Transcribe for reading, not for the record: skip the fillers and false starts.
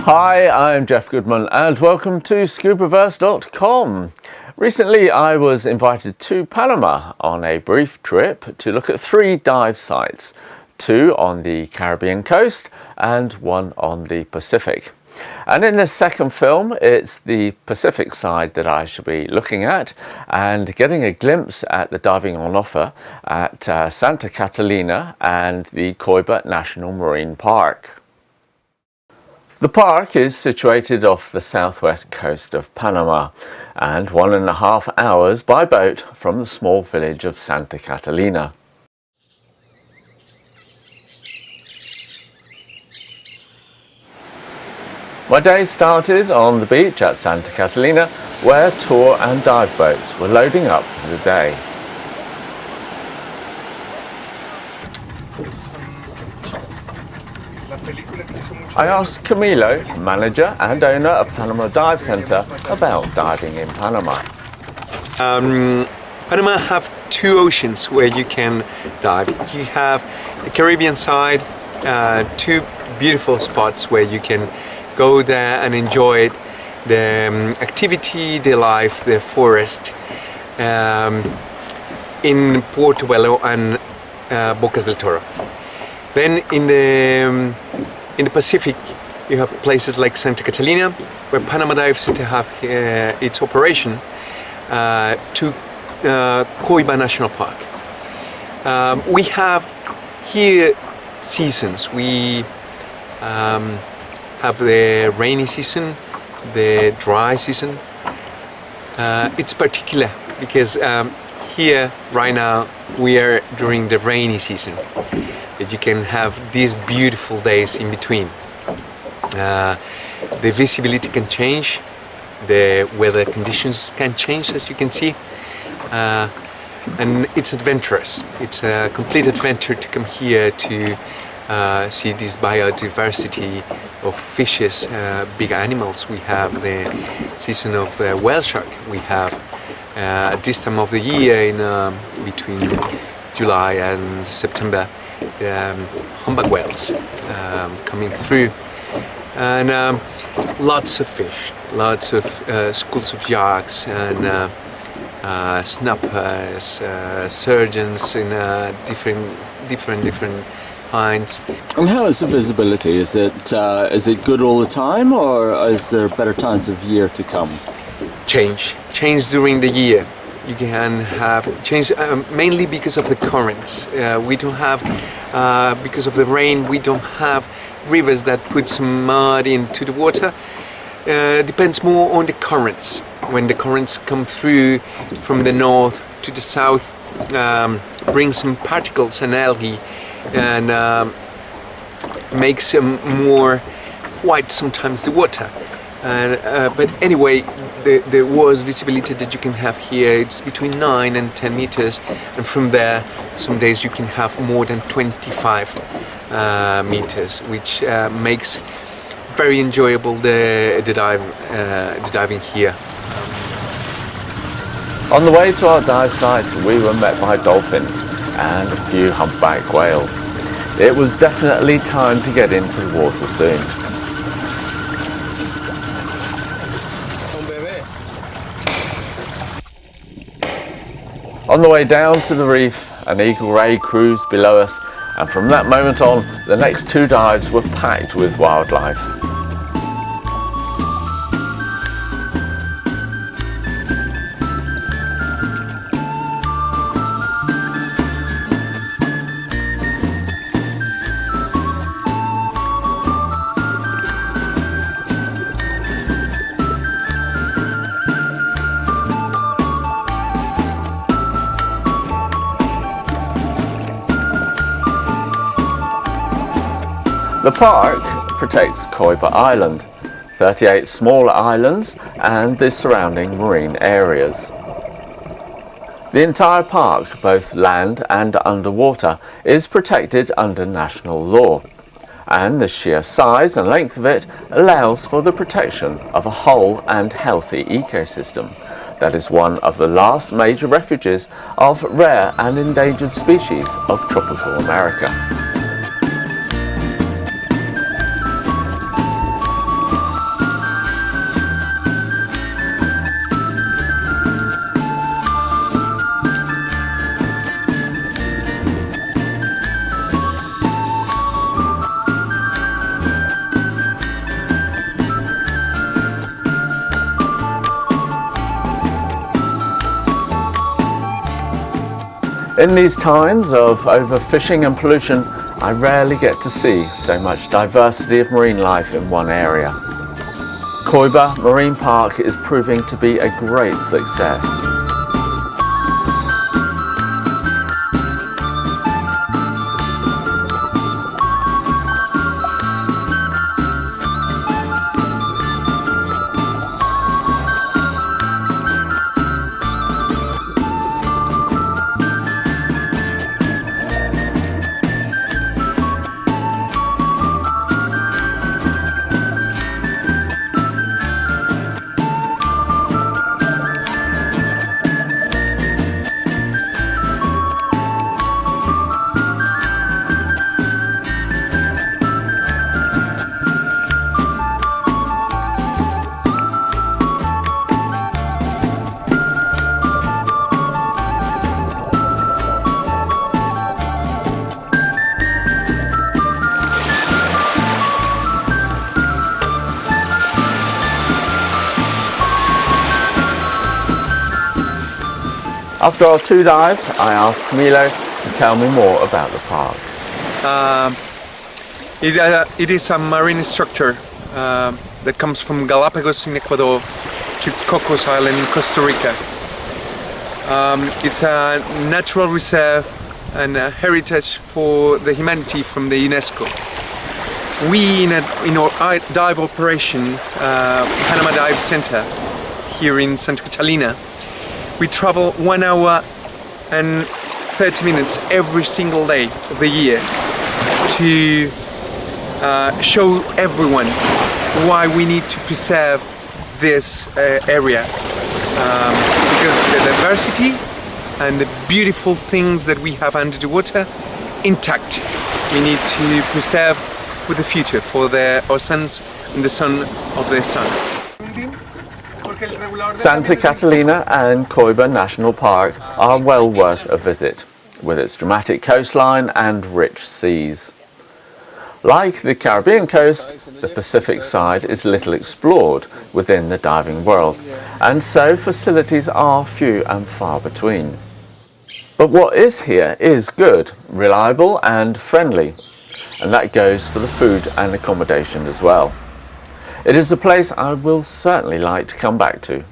Hi, I'm Jeff Goodman and welcome to Scubaverse.com. Recently I was invited to Panama on a brief trip to look at 3 dive sites, 2 on the Caribbean coast and 1 on the Pacific. And in this second film, it's the Pacific side that I shall be looking at and getting a glimpse at the diving on offer at Santa Catalina and the Scuba National Marine Park. The park is situated off the southwest coast of Panama and 1.5 hours by boat from the small village of Santa Catalina. My day started on the beach at Santa Catalina, where tour and dive boats were loading up for the day. I asked Camilo, manager and owner of Panama Dive Center, about diving in Panama. Panama have 2 oceans where you can dive. You have the Caribbean side, 2 beautiful spots where you can go there and enjoy it, the activity, the life, the forest, in Portobello and Bocas del Toro. Then in the Pacific, you have places like Santa Catalina, where Panama Dive Center have its operation, to Scuba National Park. We have here seasons. We have the rainy season, the dry season. It's particular because here right now we are during the rainy season. That you can have these beautiful days in between. The visibility can change, the weather conditions can change, as you can see, and it's adventurous. It's a complete adventure to come here to see this biodiversity of fishes, big animals. We have the season of whale shark. We have at this time of the year, in between July and September, the humpback whales coming through, and lots of fish, lots of schools of sharks and snappers, surgeons in different kinds. And how is the visibility? Is it good all the time, or is there better times of year to come? Change during the year. You can have change mainly because of the currents. We don't have, because of the rain, we don't have rivers that put some mud into the water. Depends more on the currents. When the currents come through from the north to the south, bring some particles and algae and makes more white sometimes the water. But anyway, the worst visibility that you can have here, it's between 9 and 10 meters, and from there some days you can have more than 25 meters, which makes very enjoyable the diving here. On the way to our dive site, we were met by dolphins and a few humpback whales. It was definitely time to get into the water soon. On the way down to the reef, an eagle ray cruised below us, and from that moment on, the next 2 dives were packed with wildlife. The park protects Scuba Island, 38 smaller islands and the surrounding marine areas. The entire park, both land and underwater, is protected under national law, and the sheer size and length of it allows for the protection of a whole and healthy ecosystem that is one of the last major refuges of rare and endangered species of tropical America. In these times of overfishing and pollution, I rarely get to see so much diversity of marine life in one area. Scuba Marine Park is proving to be a great success. After our 2 dives, I asked Camilo to tell me more about the park. It is a marine structure that comes from Galapagos in Ecuador to Cocos Island in Costa Rica. It's a natural reserve and a heritage for the humanity from the UNESCO. We, in our dive operation, Panama Dive Center, here in Santa Catalina, we travel 1 hour and 30 minutes every single day of the year to show everyone why we need to preserve this area. Because the diversity and the beautiful things that we have under the water intact, we need to preserve for the future, for our sons and the son of their sons. Santa Catalina and Scuba National Park are well worth a visit, with its dramatic coastline and rich seas. Like the Caribbean coast, the Pacific side is little explored within the diving world, and so facilities are few and far between. But what is here is good, reliable and friendly, and that goes for the food and accommodation as well. It is a place I will certainly like to come back to.